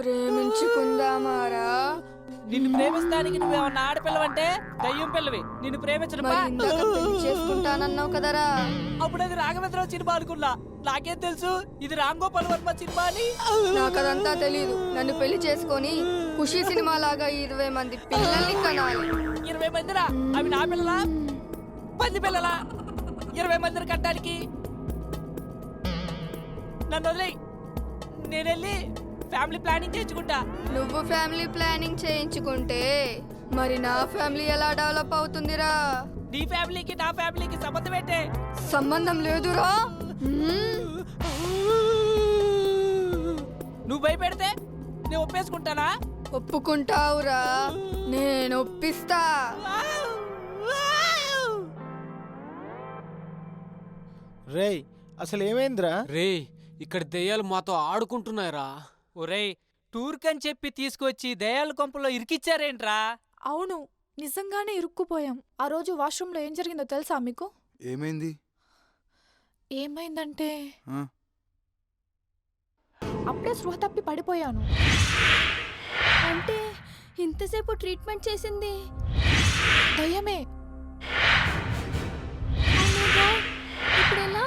ప్రేమించుకుందామారా? నిన్ను ప్రేమిస్తానికి నువ్వేమన్నా ఆడపిల్లవంటే దయ్యం పిల్లవి. నిన్ను ప్రేమించడం మరి ఇందాక పెళ్లి చేసుకుంటానన్నావు కదరా? అప్పుడు అది రాఘవేంద్రరావు సినిమా అనుకున్నా. నాకేం తెలుసు ఇది రామ్ గోపాల్ వర్మ సినిమా అని. నాకదంతా తెలీదు. నన్ను పెళ్లి చేసుకొని ఖుషి సినిమా లాగా 20 మంది పిల్లల్ని కనాలి. 20 మందిరా? అవి నా పిల్లలా 10 పిల్లలా? 20 మందిని కట్టడానికి నన్ను వదిలేయ్. నేను వెళ్ళి ఫ్యామిలీ ప్లానింగ్ చేయించుకుంటా. నువ్వు ఫ్యామిలీ ప్లానింగ్ చేయించుకుంటే మరి నా ఫ్యామిలీ ఎలా డెవలప్ అవుతుందిరా? నీ ఫ్యామిలీకి నా ఫ్యామిలీకి సంబంధం ఏంటే? సంబంధం లేదురా. నువ్వు భయపెడితే నేను ఒప్పేసుకుంటానా? ఒప్పుకుంటావురా, నేను ఒప్పిస్తా. రేయ్ అసలు ఏమైందిరా? రేయ్ ఇక్కడ దెయ్యాలు మాతో ఆడుకుంటున్నాయిరా. ఒరేయ్ టూర్ కని చెప్పి తీసుకొచ్చి దయాల కొంపలో ఇరికిచ్చారేంట్రా? అవును, నిజంగానే ఇరుక్కుపోయాం. ఆ రోజు వాష్రూమ్లో ఏం జరిగిందో తెలుసా మీకు? ఏమైంది? ఏమైందంటే ఆ? అప్పుడే స్పృహ తప్పి పడిపోయాను. అంటే ఇంతసేపు ట్రీట్మెంట్ చేసింది దయ్యమే. ఇప్పుడు ఎలా?